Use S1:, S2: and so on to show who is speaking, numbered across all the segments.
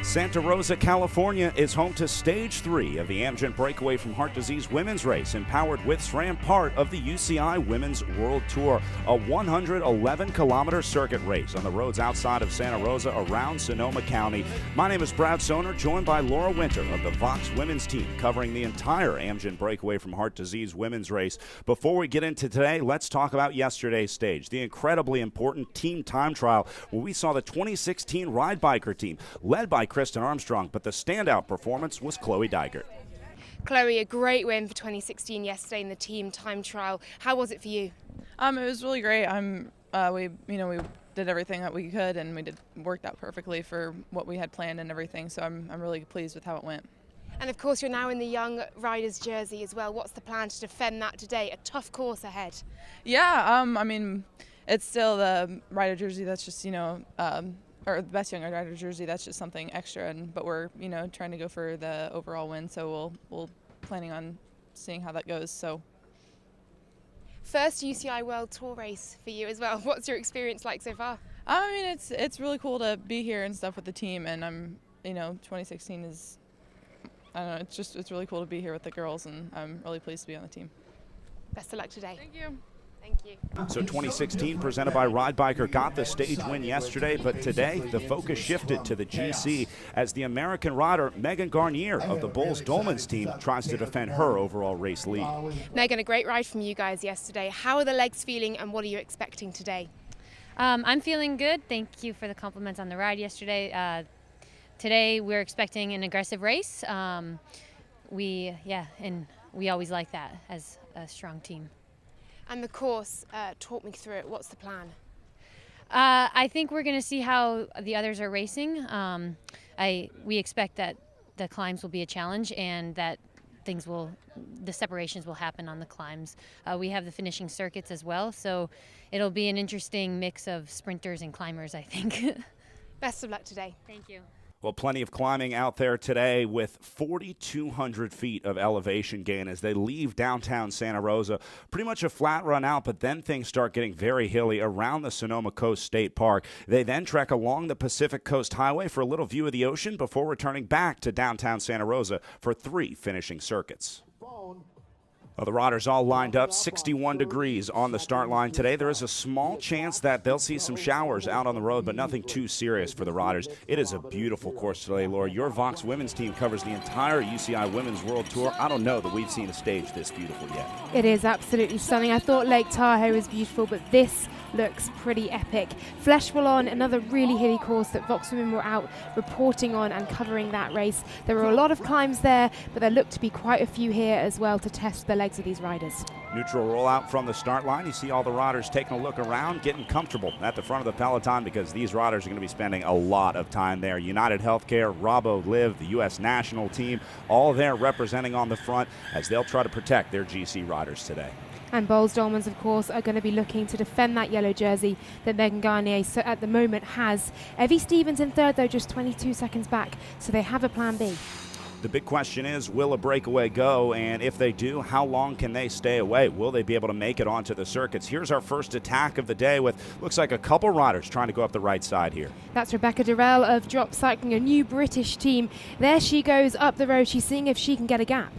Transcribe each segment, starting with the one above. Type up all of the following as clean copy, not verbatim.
S1: Santa Rosa, California is home to Stage 3 of the Amgen Breakaway from Heart Disease Women's Race, empowered with SRAM, part of the UCI Women's World Tour, a 111-kilometer circuit race on the roads outside of Santa Rosa around Sonoma County. My name is Brad Soner, joined by Laura Winter of the Vox Women's team, covering the entire Amgen Breakaway from Heart Disease Women's Race. Before we get into today, let's talk about yesterday's stage, the incredibly important team time trial, where we saw the 2016 Ride Biker team, led by Kristen Armstrong, but the standout performance was Chloe Dygert.
S2: Chloe, a great win for 2016 yesterday in the team time trial. How was it for you?
S3: It was really great. We did everything that we could, and worked out perfectly for what we had planned and everything. So I'm really pleased with how it went.
S2: And of course, you're now in the young riders jersey as well. What's the plan to defend that today? A tough course ahead.
S3: Yeah. It's still the rider jersey. That's just or the best young rider jersey. That's just something extra. But we're trying to go for the overall win. So we'll planning on seeing how that goes. So.
S2: First UCI World Tour race for you as well. What's your experience like so far?
S3: It's really cool to be here and stuff with the team, and 2016 is, it's really cool to be here with the girls, and I'm really pleased to be on the team.
S2: Best of luck today.
S3: Thank you.
S2: Thank you.
S1: So 2016, presented by Ride Biker, got the stage win yesterday, but today the focus shifted to the GC as the American rider Megan Garnier of the Bulls Dolmans team tries to defend her overall race lead.
S2: Megan, a great ride from you guys yesterday. How are the legs feeling, and what are you expecting today?
S4: I'm feeling good. Thank you for the compliments on the ride yesterday. Today we're expecting an aggressive race. And we always like that as a strong team.
S2: And the course, talk me through it. What's the plan?
S4: I think we're going to see how the others are racing. We expect that the climbs will be a challenge, and that the separations will happen on the climbs. We have the finishing circuits as well, so it'll be an interesting mix of sprinters and climbers, I think.
S2: Best of luck today.
S4: Thank you.
S1: Well, plenty of climbing out there today with 4,200 feet of elevation gain as they leave downtown Santa Rosa. Pretty much a flat run out, but then things start getting very hilly around the Sonoma Coast State Park. They then trek along the Pacific Coast Highway for a little view of the ocean before returning back to downtown Santa Rosa for 3 finishing circuits. Well, the riders all lined up, 61 degrees on the start line today. There is a small chance that they'll see some showers out on the road, but nothing too serious for the riders. It is a beautiful course today, Laura. Your Vox Women's team covers the entire UCI Women's World Tour. I don't know that we've seen a stage this beautiful yet.
S5: It is absolutely stunning. I thought Lake Tahoe was beautiful, but this looks pretty epic. Fleshwell, another really hilly course that Vox Women were out reporting on and covering that race. There were a lot of climbs there, but there looked to be quite a few here as well to test the legs of these riders.
S1: Neutral rollout from the start line. You see all the riders taking a look around, getting comfortable at the front of the peloton, because these riders are going to be spending a lot of time there. United Healthcare, Rabo, Liv, the U.S. national team, all there representing on the front as they'll try to protect their GC riders today.
S5: And Bulls Dolmans, of course, are going to be looking to defend that yellow jersey that Megan Garnier at the moment has. Evie Stevens in third, though, just 22 seconds back, so they have a plan B.
S1: The big question is, will a breakaway go? And if they do, how long can they stay away? Will they be able to make it onto the circuits? Here's our first attack of the day with, looks like a couple riders trying to go up the right side here.
S5: That's Rebecca Durrell of Drop Cycling, a new British team. There she goes up the road. She's seeing if she can get a gap.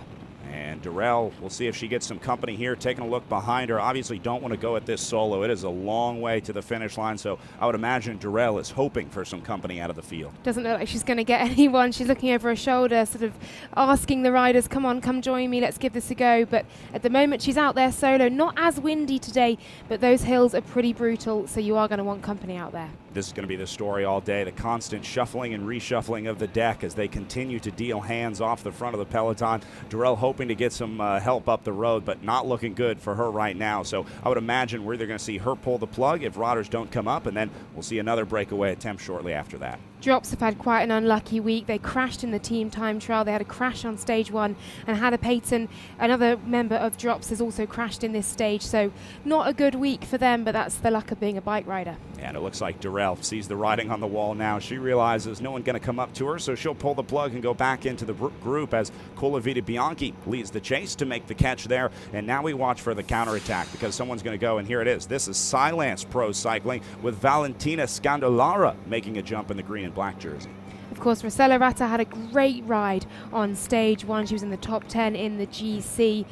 S1: And Durrell, we'll see if she gets some company here, taking a look behind her. Obviously don't want to go at this solo. It is a long way to the finish line, so I would imagine Durrell is hoping for some company out of the field.
S5: Doesn't look like she's going to get anyone. She's looking over her shoulder, sort of asking the riders, come on, come join me, let's give this a go. But at the moment, she's out there solo. Not as windy today, but those hills are pretty brutal, so you are going to want company out there.
S1: This is going to be the story all day, the constant shuffling and reshuffling of the deck as they continue to deal hands off the front of the peloton. Durrell hoping to get some help up the road, but not looking good for her right now. So I would imagine we're either going to see her pull the plug if riders don't come up, and then we'll see another breakaway attempt shortly after that.
S5: Drops have had quite an unlucky week. They crashed in the team time trial. They had a crash on stage 1, and Hannah Payton, another member of Drops, has also crashed in this stage. So not a good week for them, but that's the luck of being a bike rider.
S1: And it looks like Durrell sees the writing on the wall now. She realizes no one going to come up to her, so she'll pull the plug and go back into the group as Colavita Bianchi leads the chase to make the catch there. And now we watch for the counterattack because someone's going to go, and here it is. This is Silence Pro Cycling with Valentina Scandolara making a jump in the green and black jersey.
S5: Of course, Rossella Rata had a great ride on stage 1. She was in the top 10 in the GC.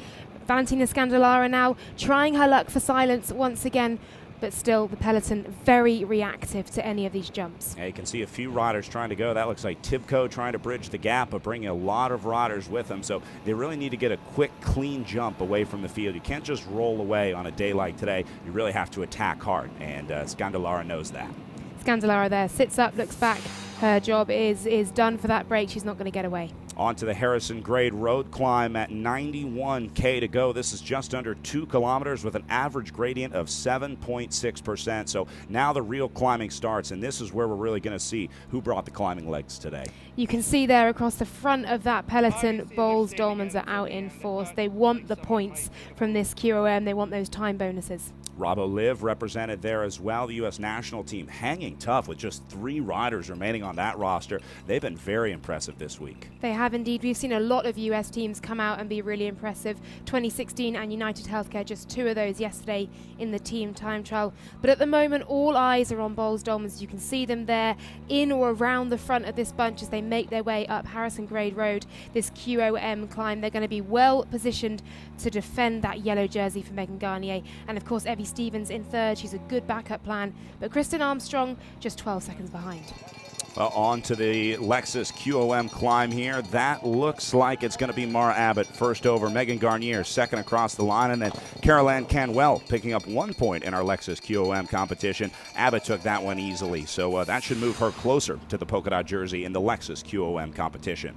S5: Valentina Scandolara now trying her luck for Silence once again, but still the peloton very reactive to any of these jumps.
S1: Yeah, you can see a few riders trying to go. That looks like Tibco trying to bridge the gap, but bringing a lot of riders with them. So they really need to get a quick, clean jump away from the field. You can't just roll away on a day like today. You really have to attack hard, and Scandolara knows that.
S5: Scandolara there sits up, looks back. Her job is done for that break. She's not going to get away.
S1: On to the Harrison Grade road climb at 91K to go. This is just under 2 kilometers with an average gradient of 7.6%. So now the real climbing starts, and this is where we're really going to see who brought the climbing legs today.
S5: You can see there across the front of that peloton, Bowles Dolmans are out in force. They want the points from this QOM. They want those time bonuses.
S1: Robo Liv represented there as well. The U.S. national team hanging tough with just 3 riders remaining on that roster. They've been very impressive this week.
S5: They have indeed. We've seen a lot of U.S. teams come out and be really impressive. 2016 and United Healthcare, just 2 of those yesterday in the team time trial. But at the moment, all eyes are on Bowles Dolmans. You can see them there in or around the front of this bunch as they make their way up Harrison Grade Road, this QOM climb. They're going to be well positioned to defend that yellow jersey for Megan Garnier. And of course, Evie Stevens in 3rd. She's a good backup plan. But Kristen Armstrong just 12 seconds behind.
S1: Well, on to the Lexus QOM climb here. That looks like it's going to be Mara Abbott first over. Megan Garnier second across the line. And then Caroline Canwell picking up 1 point in our Lexus QOM competition. Abbott took that one easily. So that should move her closer to the polka dot jersey in the Lexus QOM competition.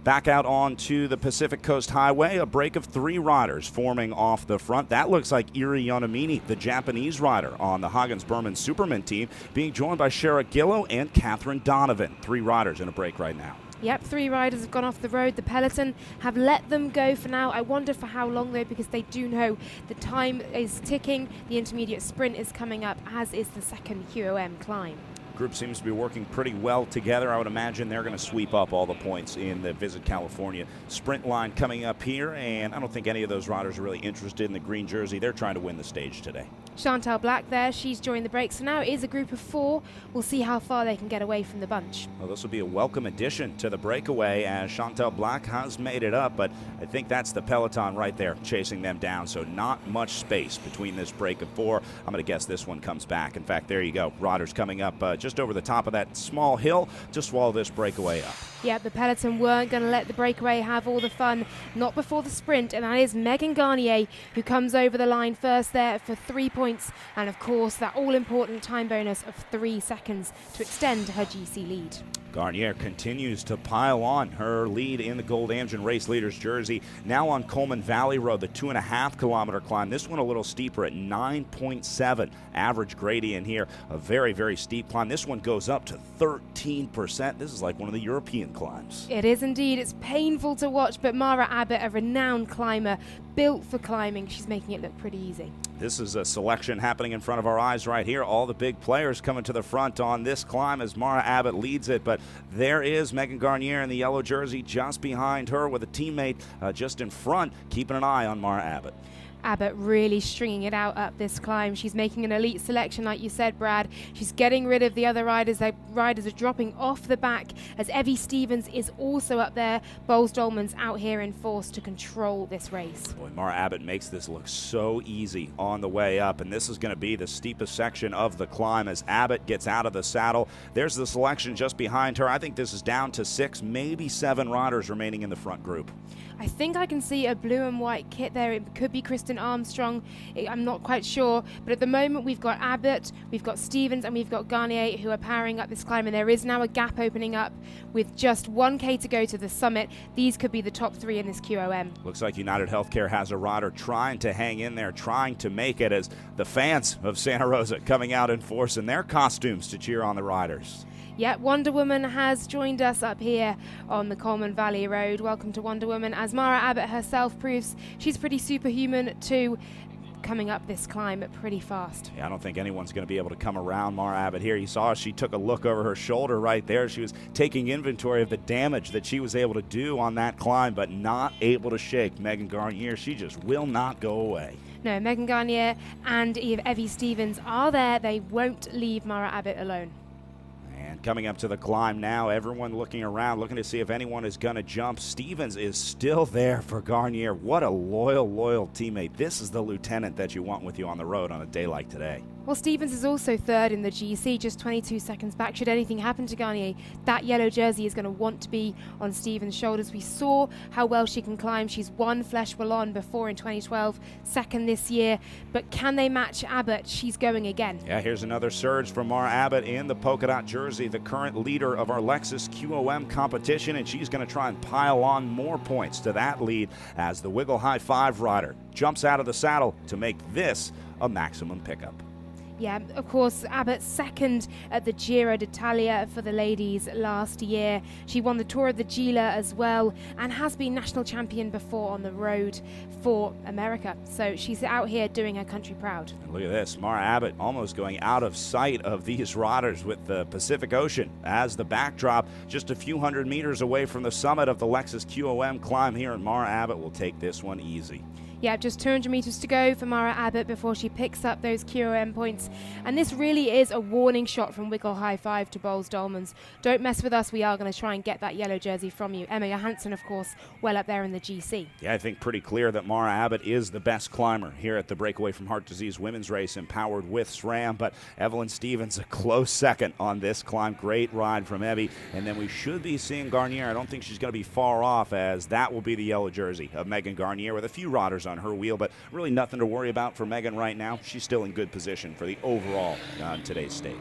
S1: Back out onto the Pacific Coast Highway, a break of 3 riders forming off the front. That looks like Iri Yonamini, the Japanese rider on the Hagens-Berman Superman team, being joined by Shara Gillow and Catherine Donovan. 3 riders in a break right now.
S5: Yep, 3 riders have gone off the road. The peloton have let them go for now. I wonder for how long, though, because they do know the time is ticking. The intermediate sprint is coming up, as is the second QOM climb.
S1: Group seems to be working pretty well together. I would imagine they're going to sweep up all the points in the Visit California sprint line coming up here, and I don't think any of those riders are really interested in the green jersey. They're trying to win the stage today.
S5: Chantal Black there, she's joined the break, so now it is a group of 4. We'll see how far they can get away from the bunch.
S1: Well, this will be a welcome addition to the breakaway as Chantal Black has made it up, but I think that's the peloton right there chasing them down, so not much space between this break of 4. I'm going to guess this one comes back. In fact, there you go. Riders coming up just over the top of that small hill to swallow this breakaway up.
S5: Yeah, the peloton weren't going to let the breakaway have all the fun, not before the sprint, and that is Megan Garnier who comes over the line first there for 3 points, and of course that all-important time bonus of 3 seconds to extend her GC lead.
S1: Garnier continues to pile on her lead in the Gold Amgen Race Leaders jersey. Now on Coleman Valley Road, the 2.5 kilometer climb. This one a little steeper at 9.7 average gradient here. A very, very steep climb. This one goes up to 13%. This is like one of the European climbs.
S5: It is indeed. It's painful to watch, but Mara Abbott, a renowned climber, built for climbing. She's making it look pretty easy.
S1: This is a selection happening in front of our eyes right here. All the big players coming to the front on this climb as Mara Abbott leads it. But there is Megan Garnier in the yellow jersey just behind her with a teammate just in front, keeping an eye on Mara Abbott.
S5: Abbott really stringing it out up this climb. She's making an elite selection, like you said, Brad. She's getting rid of the other riders. The riders are dropping off the back as Evie Stevens is also up there. Bowles Dolman's out here in force to control this race.
S1: Boy, Mara Abbott makes this look so easy on the way up, and this is going to be the steepest section of the climb as Abbott gets out of the saddle. There's the selection just behind her. I think this is down to 6, maybe 7 riders remaining in the front group.
S5: I think I can see a blue and white kit there. It could be Kristen Armstrong. I'm not quite sure. But at the moment, we've got Abbott, we've got Stevens, and we've got Garnier who are powering up this climb. And there is now a gap opening up with just 1K to go to the summit. These could be the top 3 in this QOM.
S1: Looks like United Healthcare has a rider trying to hang in there, trying to make it as the fans of Santa Rosa coming out in force in their costumes to cheer on the riders.
S5: Yeah, Wonder Woman has joined us up here on the Coleman Valley Road. Welcome to Wonder Woman. As Mara Abbott herself proves, she's pretty superhuman too. coming up this climb pretty fast.
S1: Yeah, I don't think anyone's going to be able to come around Mara Abbott here. You saw she took a look over her shoulder right there. She was taking inventory of the damage that she was able to do on that climb, but not able to shake Megan Garnier. She just will not go away.
S5: No, Megan Garnier and Evie Stevens are there. They won't leave Mara Abbott alone.
S1: And coming up to the climb now, everyone looking around, looking to see if anyone is going to jump. Stevens is still there for Garnier. What a loyal teammate. This is the lieutenant that you want with you on the road on a day like today.
S5: Well, Stevens is also third in the GC, just 22 seconds back. Should anything happen to Garnier, that yellow jersey is going to want to be on Stevens' shoulders. We saw how well she can climb. She's won Flèche Wallonne before in 2012, second this year. But can they match Abbott? She's going again.
S1: Yeah, here's another surge from Mara Abbott in the polka dot jersey, the current leader of our Lexus QOM competition, and she's going to try and pile on more points to that lead as the Wiggle High 5 rider jumps out of the saddle to make this a maximum pickup.
S5: Yeah, of course, Abbott second at the Giro d'Italia for the ladies last year. She won the Tour of the Gila as well and has been national champion before on the road for America. So she's out here doing her country proud.
S1: And look at this, Mara Abbott almost going out of sight of these riders with the Pacific Ocean as the backdrop, just a few hundred meters away from the summit of the Lexus QOM climb here, and Mara Abbott will take this one easy.
S5: Yeah, just 200 meters to go for Mara Abbott before she picks up those QOM points. And this really is a warning shot from Wiggle High 5 to Bowles Dolmans. Don't mess with us. We are going to try and get that yellow jersey from you. Emma Johansson, of course, well up there in the GC.
S1: Yeah, I think pretty clear that Mara Abbott is the best climber here at the Breakaway from Heart Disease women's race, empowered with SRAM. But Evelyn Stevens, a close second on this climb. Great ride from Evie. And then we should be seeing Garnier. I don't think she's going to be far off, as that will be the yellow jersey of Megan Garnier with a few riders on her wheel, but really nothing to worry about for Megan right now. She's still in good position for the overall on today's stage.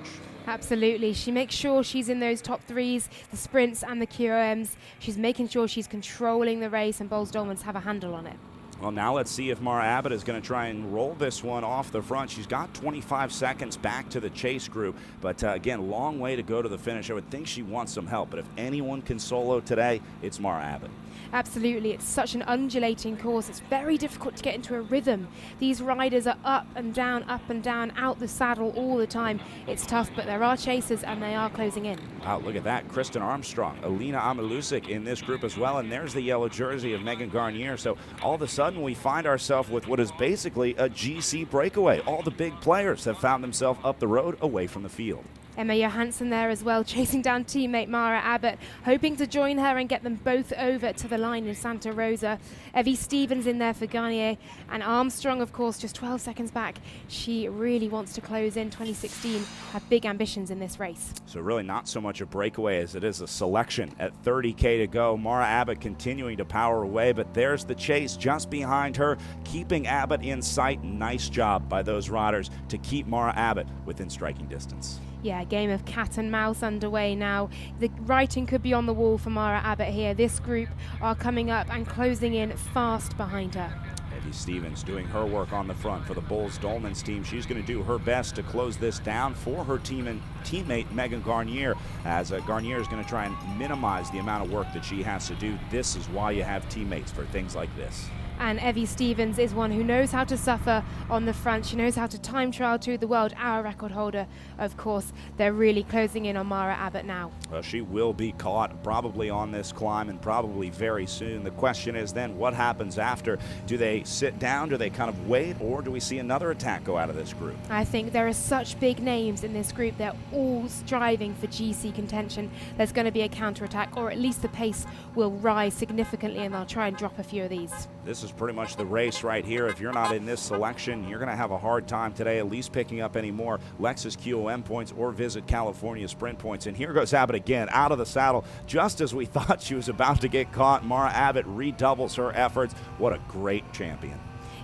S5: Absolutely. She makes sure she's in those top threes, the sprints and the QOMs. She's making sure she's controlling the race, and Bowles Dolmans have a handle on it.
S1: Well, now let's see if Mara Abbott is going to try and roll this one off the front. She's got 25 seconds back to the chase group, but again, long way to go to the finish. I would think she wants some help, but if anyone can solo today, it's Mara Abbott.
S5: Absolutely. It's such an undulating course. It's very difficult to get into a rhythm. These riders are up and down, out the saddle all the time. It's tough, but there are chasers and they are closing in.
S1: Wow, look at that. Kristen Armstrong, Alina Amalusik in this group as well, and there's the yellow jersey of Megan Garnier. So all of a sudden we find ourselves with what is basically a GC breakaway. All the big players have found themselves up the road away from the field.
S5: Emma Johansson there as well, chasing down teammate Mara Abbott, hoping to join her and get them both over to the line in Santa Rosa. Evie Stevens in there for Garnier, and Armstrong, of course, just 12 seconds back. She really wants to close in 2016, have big ambitions in this race.
S1: So really not so much a breakaway as it is a selection at 30K to go. Mara Abbott continuing to power away, but there's the chase just behind her, keeping Abbott in sight. Nice job by those riders to keep Mara Abbott within striking distance.
S5: Yeah, game of cat and mouse underway now. The writing could be on the wall for Mara Abbott here. This group are coming up and closing in fast behind her.
S1: Evie Stevens doing her work on the front for the Bowles Dolmans team. She's going to do her best to close this down for her team and teammate Megan Garnier, as Garnier is going to try and minimize the amount of work that she has to do. This is why you have teammates for things like this.
S5: And Evie Stevens is one who knows how to suffer on the front. She knows how to time trial to the world hour record holder. Of course, they're really closing in on Mara Abbott now.
S1: Well, she will be caught probably on this climb, and probably very soon. The question is then, what happens after? Do they sit down? Do they kind of wait? Or do we see another attack go out of this group?
S5: I think there are such big names in this group. They're all striving for GC contention. There's going to be a counterattack, or at least the pace will rise significantly, and they'll try and drop a few of these.
S1: This is pretty much the race right here. If you're not in this selection, you're going to have a hard time today at least picking up any more Lexus QOM points or Visit California Sprint points. And here goes Abbott again, out of the saddle. Just as we thought she was about to get caught, Mara Abbott redoubles her efforts. What a great champion.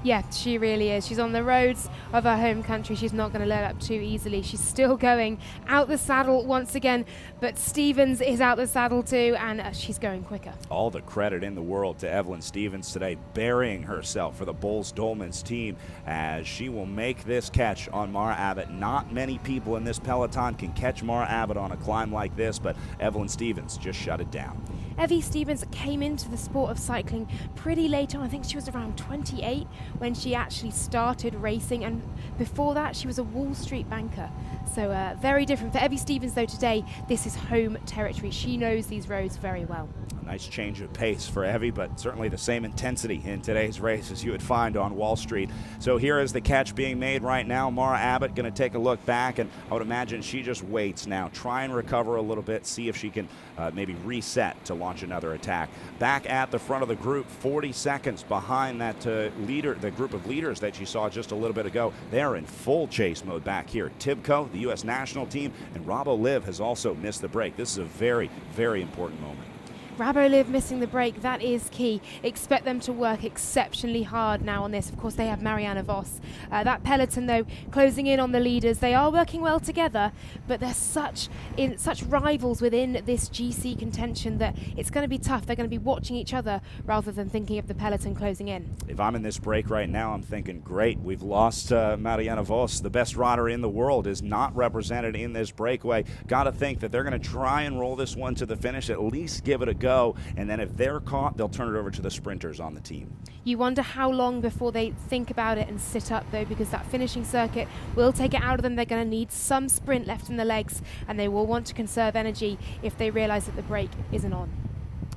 S5: Yeah, she really is. She's on the roads of her home country. She's not going to let up too easily. She's still going out the saddle once again, but Stevens is out the saddle too, and she's going quicker.
S1: All the credit in the world to Evelyn Stevens today, burying herself for the Bowles Dolmans team as she will make this catch on Mara Abbott. Not many people in this peloton can catch Mara Abbott on a climb like this, but Evelyn Stevens just shut it down.
S5: Evie Stevens came into the sport of cycling pretty late on. I think she was around 28 when she actually started racing, and before that she was a Wall Street banker. So very different. For Evie Stevens though today, this is home territory. She knows these roads very well.
S1: Nice change of pace for Evie, but certainly the same intensity in today's race as you would find on Wall Street. So here is the catch being made right now. Mara Abbott going to take a look back, and I would imagine she just waits now. Try and recover a little bit, see if she can maybe reset to launch another attack. Back at the front of the group, 40 seconds behind that the group of leaders that you saw just a little bit ago. They're in full chase mode back here. Tibco, the U.S. national team, and Rabo Liv has also missed the break. This is a very, very important moment.
S5: Rabo Liv missing the break, that is key. Expect them to work exceptionally hard now on this. Of course, they have Marianne Vos. That peloton, though, closing in on the leaders. They are working well together, but they're such rivals within this GC contention that it's going to be tough. They're going to be watching each other rather than thinking of the peloton closing in.
S1: If I'm in this break right now, I'm thinking, great, we've lost Marianne Vos. The best rider in the world is not represented in this breakaway. Got to think that they're going to try and roll this one to the finish, at least give it a go. And then if they're caught, they'll turn it over to the sprinters on the team.
S5: You wonder how long before they think about it and sit up, though, because that finishing circuit will take it out of them. They're going to need some sprint left in the legs, and they will want to conserve energy if they realize that the break isn't on.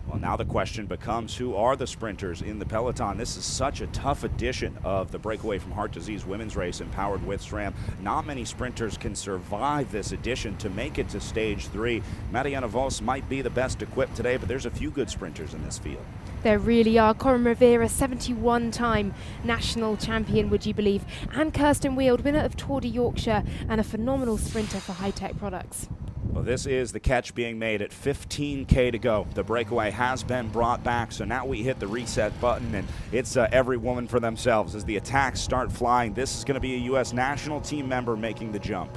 S1: Well, now the question becomes, who are the sprinters in the peloton? This is such a tough edition of the Breakaway from Heart Disease women's race empowered with SRAM. Not many sprinters can survive this edition to make it to stage 3. Marianne Vos might be the best equipped today, but there's a few good sprinters in this field.
S5: There really are. Coram Rivera, 71-time national champion, would you believe, and Kirsten Wield, winner of Tour de Yorkshire and a phenomenal sprinter for High Tech Products.
S1: Well, this is the catch being made at 15K to go. The breakaway has been brought back, so now we hit the reset button, and it's every woman for themselves. As the attacks start flying, this is going to be a U.S. national team member making the jump.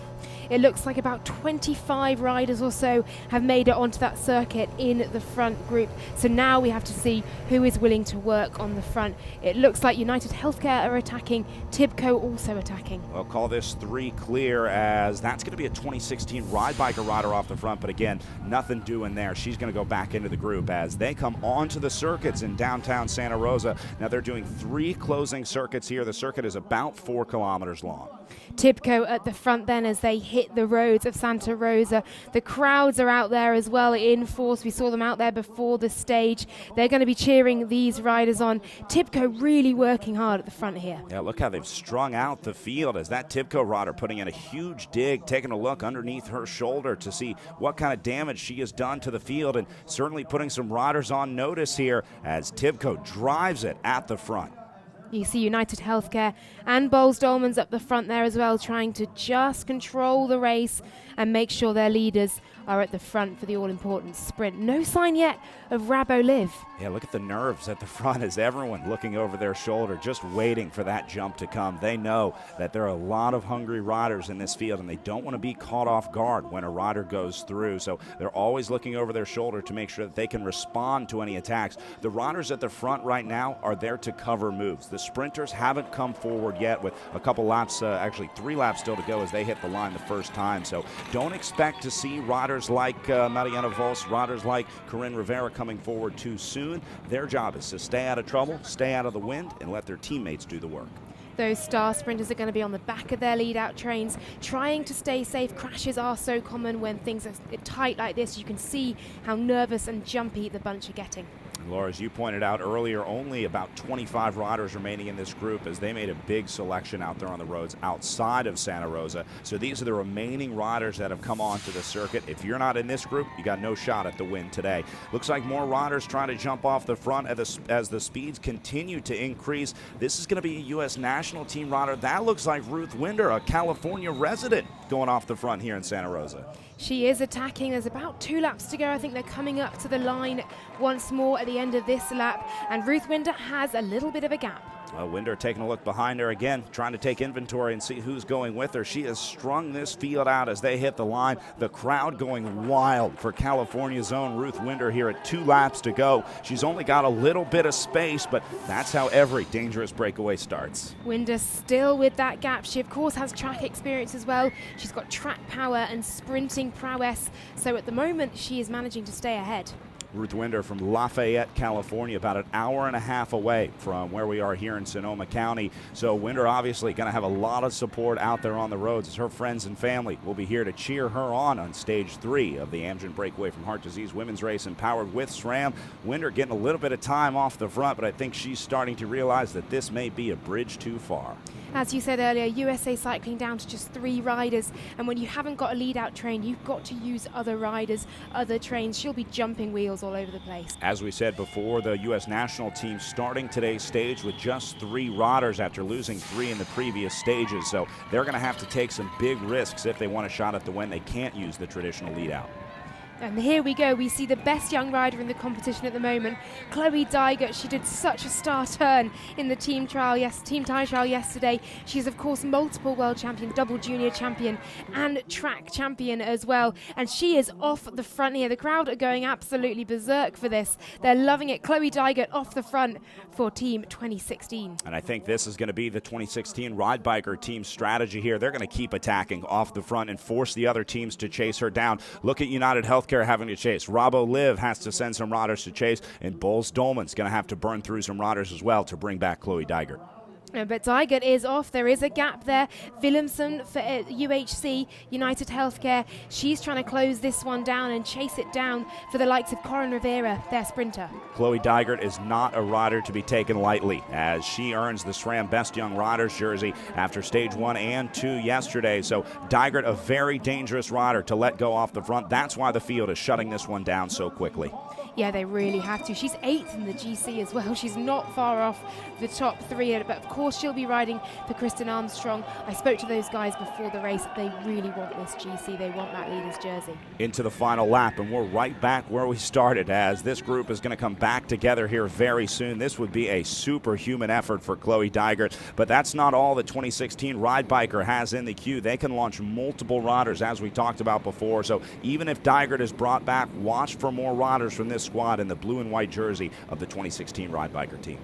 S5: It looks like about 25 riders or so have made it onto that circuit in the front group. So now we have to see who is willing to work on the front. It looks like United Healthcare are attacking, Tibco also attacking.
S1: We'll call this 3 clear, as that's going to be a 2016 Ride Biker rider off the front, but again, nothing doing there. She's going to go back into the group as they come onto the circuits in downtown Santa Rosa. Now they're doing 3 closing circuits here. The circuit is about 4 kilometers long.
S5: Tibco at the front then as they hit the roads of Santa Rosa. The crowds are out there as well in force. We saw them out there before the stage. They're going to be cheering these riders on. Tibco really working hard at the front here.
S1: Yeah, look how they've strung out the field as that Tibco rider putting in a huge dig, taking a look underneath her shoulder to see what kind of damage she has done to the field, and certainly putting some riders on notice here as Tibco drives it at the front.
S5: You see United Healthcare and Bowles Dolmans up the front there as well, trying to just control the race and make sure their leaders are at the front for the all-important sprint. No sign yet of Rabo Liv.
S1: Yeah, look at the nerves at the front as everyone looking over their shoulder, just waiting for that jump to come. They know that there are a lot of hungry riders in this field, and they don't want to be caught off guard when a rider goes through. So they're always looking over their shoulder to make sure that they can respond to any attacks. The riders at the front right now are there to cover moves. The sprinters haven't come forward yet, with a couple laps, actually 3 laps still to go as they hit the line the first time. So don't expect to see riders like Marianne Vos, riders like Corinne Rivera coming forward too soon. Their job is to stay out of trouble, stay out of the wind, and let their teammates do the work.
S5: Those star sprinters are going to be on the back of their lead-out trains, trying to stay safe. Crashes are so common when things are tight like this. You can see how nervous and jumpy the bunch are getting.
S1: Laura, as you pointed out earlier, only about 25 riders remaining in this group as they made a big selection out there on the roads outside of Santa Rosa. So these are the remaining riders that have come onto the circuit. If you're not in this group, you got no shot at the win today. Looks like more riders trying to jump off the front as the speeds continue to increase. This is going to be a U.S. national team rider. That looks like Ruth Winder, a California resident, going off the front here in Santa Rosa.
S5: She is attacking. There's about 2 laps to go. I think they're coming up to the line once more at the end of this lap. And Ruth Winder has a little bit of a gap.
S1: Winder taking a look behind her again, trying to take inventory and see who's going with her. She has strung this field out as they hit the line. The crowd going wild for California's own Ruth Winder here at 2 laps to go. She's only got a little bit of space, but that's how every dangerous breakaway starts.
S5: Winder still with that gap. She, of course, has track experience as well. She's got track power and sprinting prowess. So at the moment, she is managing to stay ahead.
S1: Ruth Winder from Lafayette, California, about an hour and a half away from where we are here in Sonoma County. So Winder obviously going to have a lot of support out there on the roads as her friends and family will be here to cheer her on stage 3 of the Amgen Breakaway from Heart Disease women's race empowered with SRAM. Winder getting a little bit of time off the front, but I think she's starting to realize that this may be a bridge too far.
S5: As you said earlier, USA Cycling down to just 3 riders, and when you haven't got a lead-out train, you've got to use other riders, other trains. She'll be jumping wheels all over the place.
S1: As we said before, the U.S. national team starting today's stage with just 3 riders after losing 3 in the previous stages, so they're going to have to take some big risks if they want a shot at the win. They can't use the traditional lead-out.
S5: And here we go, we see the best young rider in the competition at the moment, Chloe Dygert. She did such a star turn in the team time trial yesterday. She's of course multiple world champion, double junior champion and track champion as well. And she is off the front here. The crowd are going absolutely berserk for this. They're loving it. Chloe Dygert off the front for Team 2016.
S1: And I think this is going to be the 2016 Ride Biker team strategy here. They're going to keep attacking off the front and force the other teams to chase her down. Look at United Healthcare having to chase. Rabo Liv has to send some riders to chase, and Bols Dolman's going to have to burn through some riders as well to bring back Chloe Dygert.
S5: But Dygert is off. There is a gap there. Willemsen for UHC, United Healthcare. She's trying to close this one down and chase it down for the likes of Corin Rivera, their sprinter.
S1: Chloe Dygert is not a rider to be taken lightly as she earns the SRAM Best Young Riders jersey after stage 1 and 2 yesterday. So Dygert, a very dangerous rider to let go off the front. That's why the field is shutting this one down so quickly.
S5: Yeah, they really have to. She's 8th in the GC as well. She's not far off the top 3, but of course she'll be riding for Kristen Armstrong. I spoke to those guys before the race. They really want this GC. They want that leader's jersey.
S1: Into the final lap, and we're right back where we started as this group is going to come back together here very soon. This would be a superhuman effort for Chloe Dygert, but that's not all the 2016 Ride Biker has in the queue. They can launch multiple riders, as we talked about before. So even if Dygert is brought back, watch for more riders from this squad in the blue and white jersey of the 2016 Ride Biker team.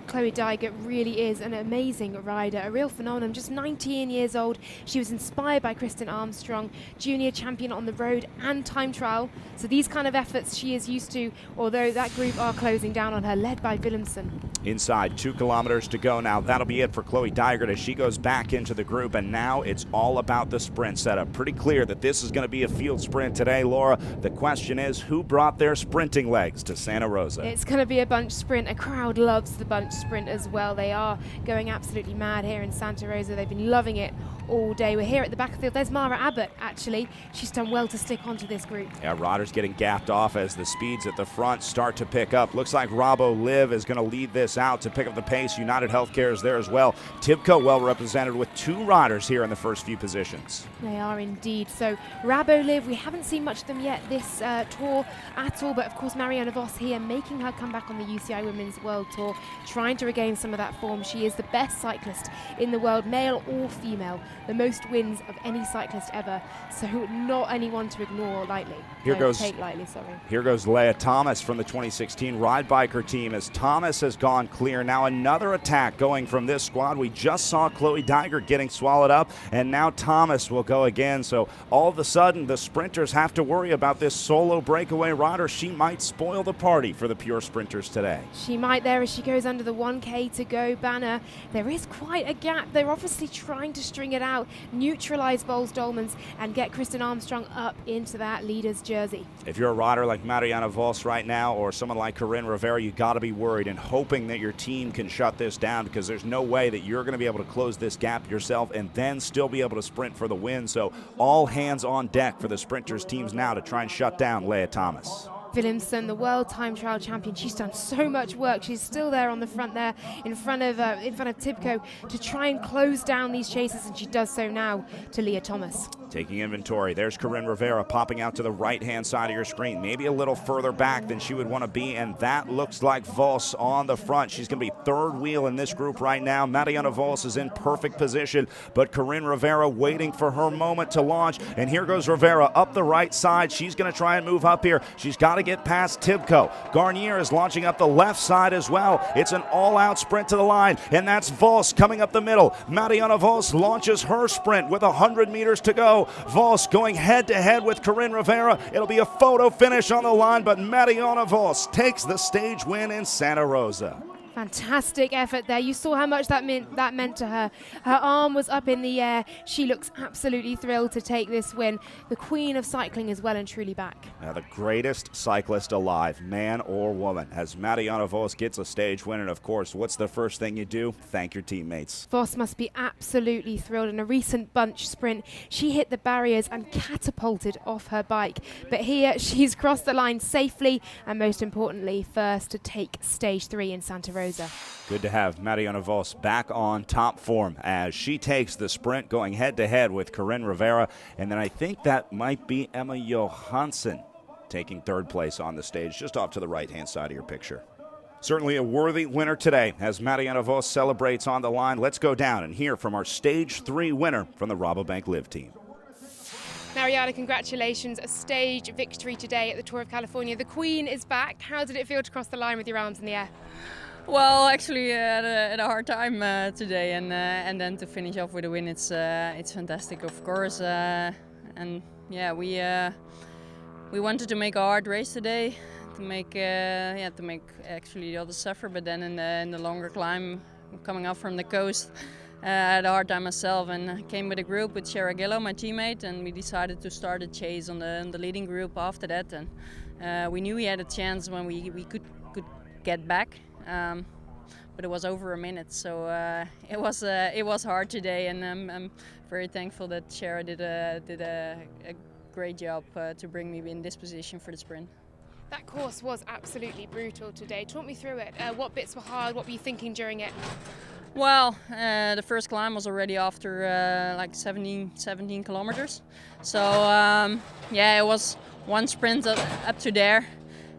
S5: Chloe Dygert really is an amazing rider, a real phenomenon, just 19 years old. She was inspired by Kristen Armstrong, junior champion on the road and time trial. So these kind of efforts she is used to, although that group are closing down on her, led by Willemsen.
S1: Inside, 2 kilometers to go now. That'll be it for Chloe Dygert as she goes back into the group, and now it's all about the sprint setup. Pretty clear that this is going to be a field sprint today, Laura. The question is, who brought their sprinting legs to Santa Rosa?
S5: It's going to be a bunch sprint. A crowd loves the bunch sprint as well. They are going absolutely mad here in Santa Rosa. They've been loving it all day. We're here at the back of the field. There's Mara Abbott, actually. She's done well to stick onto this group.
S1: Yeah, riders getting gapped off as the speeds at the front start to pick up. Looks like Rabo Liv is going to lead this out to pick up the pace. United Healthcare is there as well. Tibco well represented with 2 riders here in the first few positions.
S5: They are indeed. So Rabo Liv, we haven't seen much of them yet this tour at all, but of course Mariana Vos here making her comeback on the UCI Women's World Tour, trying to regain some of that form. She is the best cyclist in the world, male or female, the most wins of any cyclist ever, so not anyone to ignore lightly.
S1: Here goes Leah Thomas from the 2016 Ride Biker team as Thomas has gone clear. Now another attack going from this squad. We just saw Chloe Dygert getting swallowed up, and now Thomas will go again. So all of a sudden the sprinters have to worry about this solo breakaway rider. She might spoil the party for the pure sprinters today.
S5: She might there as she goes under the 1K to go banner. There is quite a gap. They're obviously trying to string it out, neutralize Bols Dolmans and get Kristen Armstrong up into that leader's jersey.
S1: If you're a rider like Mariana Vos right now or someone like Corinne Rivera, you got to be worried and hoping that your team can shut this down, because there's no way that you're going to be able to close this gap yourself and then still be able to sprint for the win. So all hands on deck for the sprinters teams now to try and shut down Leah Thomas.
S5: Willemsen, the world time trial champion, she's done so much work. She's still there on the front there in front of Tibco to try and close down these chases, and she does so now to Leah Thomas.
S1: Taking inventory, there's Corinne Rivera popping out to the right-hand side of your screen, maybe a little further back than she would want to be, and that looks like Vos on the front. She's going to be third wheel in this group right now. Mariana Vos is in perfect position, but Corinne Rivera waiting for her moment to launch, and here goes Rivera up the right side. She's going to try and move up here. She's got to to get past Tibco. Garnier is launching up the left side as well. It's an all-out sprint to the line, and that's Vos coming up the middle. Mariana Vos launches her sprint with 100 meters to go. Vos going head-to-head with Corinne Rivera. It'll be a photo finish on the line, but Mariana Vos takes the stage win in Santa Rosa.
S5: Fantastic effort there. You saw how much that meant to her. Her arm was up in the air. She looks absolutely thrilled to take this win. The queen of cycling is well and truly back.
S1: Now the greatest cyclist alive, man or woman, as Mariana Vos gets a stage win. And of course, what's the first thing you do? Thank your teammates.
S5: Vos must be absolutely thrilled. In a recent bunch sprint, she hit the barriers and catapulted off her bike. But here, she's crossed the line safely and most importantly, first to take stage 3 in Santa Rosa.
S1: Good to have Mariana Vos back on top form as she takes the sprint going head-to-head with Corinne Rivera. And then I think that might be Emma Johansson taking third place on the stage, just off to the right-hand side of your picture. Certainly a worthy winner today as Mariana Vos celebrates on the line. Let's go down and hear from our stage 3 winner from the Rabobank Live team.
S2: Mariana, congratulations. A stage victory today at the Tour of California. The Queen is back. How did it feel to cross the line with your arms in the air?
S6: Well, actually, had a hard time today, and then to finish off with a win, it's fantastic, of course. And yeah, we wanted to make a hard race today, to make actually the others suffer. But then in the longer climb, coming up from the coast, I had a hard time myself, and I came with a group with Shara Gillo, my teammate, and we decided to start a chase on the leading group after that. And we knew we had a chance when we could get back. But it was over a minute, so it was hard today, and I'm very thankful that Shara did a great job to bring me in this position for the sprint.
S2: That course was absolutely brutal today. Talk me through it. What bits were hard? What were you thinking during it?
S6: Well, the first climb was already after like 17 kilometers, so yeah, it was one sprint up to there.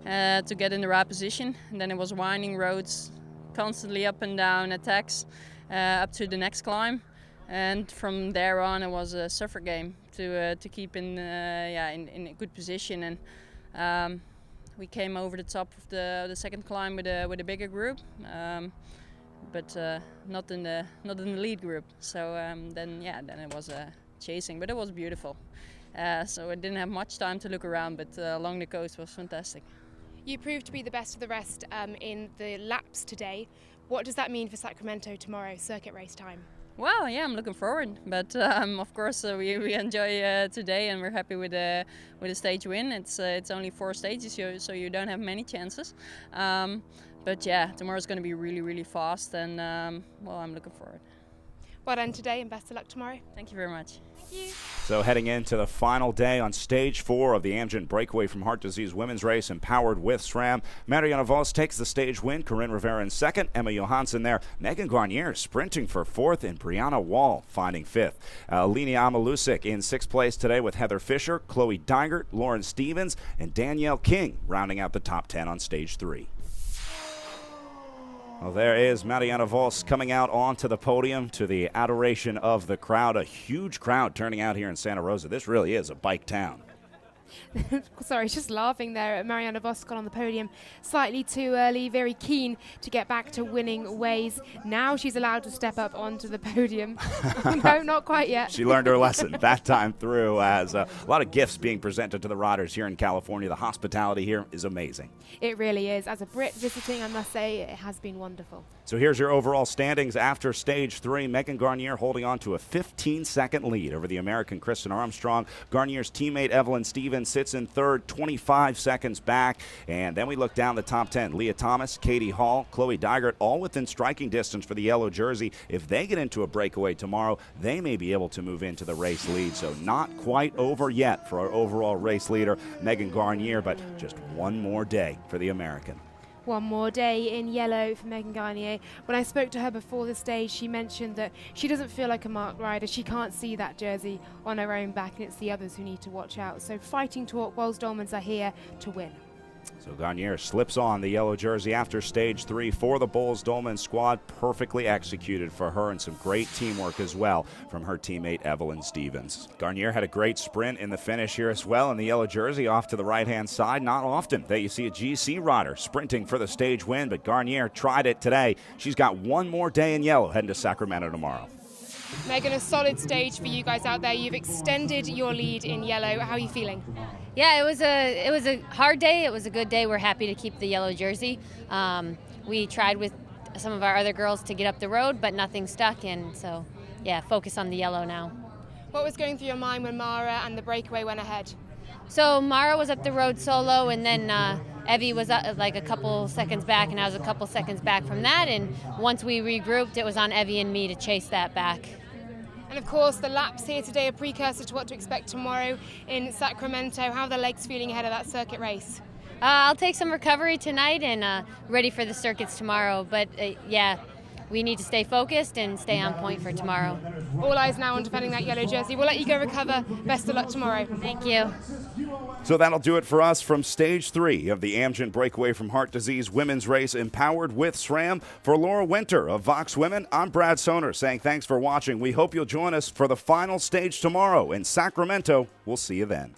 S6: To get in the right position, and then it was winding roads, constantly up and down attacks up to the next climb, and from there on it was a suffer game to keep in a good position. And we came over the top of the second climb with a bigger group, but not in the lead group. So then it was chasing, but it was beautiful. So I didn't have much time to look around, but along the coast was fantastic.
S2: You proved to be the best of the rest in the laps today. What does that mean for Sacramento tomorrow, circuit race time?
S6: Well, yeah, I'm looking forward. But of course, we enjoy today, and we're happy with a stage win. It's only 4 stages, so you don't have many chances. But yeah, tomorrow's going to be really, really fast, and well, I'm looking forward.
S2: Well done today, and best of luck tomorrow.
S6: Thank you very much.
S2: Thank you.
S1: So heading into the final day on stage 4 of the Amgen Breakaway from Heart Disease women's race, empowered with SRAM, Mariana Vos takes the stage win. Corinne Rivera in second. Emma Johansson there. Megan Garnier sprinting for 4th, and Brianna Wall finding 5th. Lenia Amalusik in 6th place today with Heather Fisher, Chloe Digert, Lauren Stevens, and Danielle King rounding out the top 10 on stage 3. Well, there is Mariana Vos coming out onto the podium to the adoration of the crowd. A huge crowd turning out here in Santa Rosa. This really is a bike town.
S5: Sorry, just laughing there at Mariana Vos got on the podium slightly too early, very keen to get back to winning ways. Now she's allowed to step up onto the podium. No, not quite yet.
S1: She learned her lesson that time through, as a lot of gifts being presented to the riders here in California. The hospitality here is amazing.
S5: It really is. As a Brit visiting, I must say, it has been wonderful.
S1: So here's your overall standings after stage 3. Megan Garnier holding on to a 15-second lead over the American Kristen Armstrong. Garnier's teammate Evelyn Stevens sits in third, 25 seconds back. And then we look down the top 10. Leah Thomas, Katie Hall, Chloe Digert, all within striking distance for the yellow jersey. If they get into a breakaway tomorrow, they may be able to move into the race lead. So not quite over yet for our overall race leader, Megan Garnier, but just one more day for the American.
S5: One more day in yellow for Megan Garnier. When I spoke to her before the stage, she mentioned that she doesn't feel like a marked rider. She can't see that jersey on her own back, and it's the others who need to watch out. So fighting talk, Wales Dolmans are here to win.
S1: So Garnier slips on the yellow jersey after stage 3 for the Bulls Dolman squad. Perfectly executed for her, and some great teamwork as well from her teammate Evelyn Stevens. Garnier had a great sprint in the finish here as well in the yellow jersey off to the right-hand side. Not often that you see a GC rider sprinting for the stage win, but Garnier tried it today. She's got one more day in yellow heading to Sacramento tomorrow.
S2: Megan, a solid stage for you guys out there. You've extended your lead in yellow. How are you feeling?
S4: Yeah, it was a hard day. It was a good day. We're happy to keep the yellow jersey. We tried with some of our other girls to get up the road, but nothing stuck, and so yeah, focus on the yellow now.
S2: What was going through your mind when Mara and the breakaway went ahead?
S4: So Mara was up the road solo, and then Evie was like a couple seconds back, and I was a couple seconds back from that. And once we regrouped, it was on Evie and me to chase that back.
S2: And of course, the laps here today are precursor to what to expect tomorrow in Sacramento. How are the legs feeling ahead of that circuit race?
S4: I'll take some recovery tonight and ready for the circuits tomorrow. But yeah, we need to stay focused and stay on point for tomorrow.
S2: All eyes now on defending that yellow jersey. We'll let you go recover. Best of luck tomorrow.
S4: Thank you.
S1: So that'll do it for us from stage 3 of the Amgen Breakaway from Heart Disease women's race, empowered with SRAM. For Laura Winter of Vox Women, I'm Brad Soner saying thanks for watching. We hope you'll join us for the final stage tomorrow in Sacramento. We'll see you then.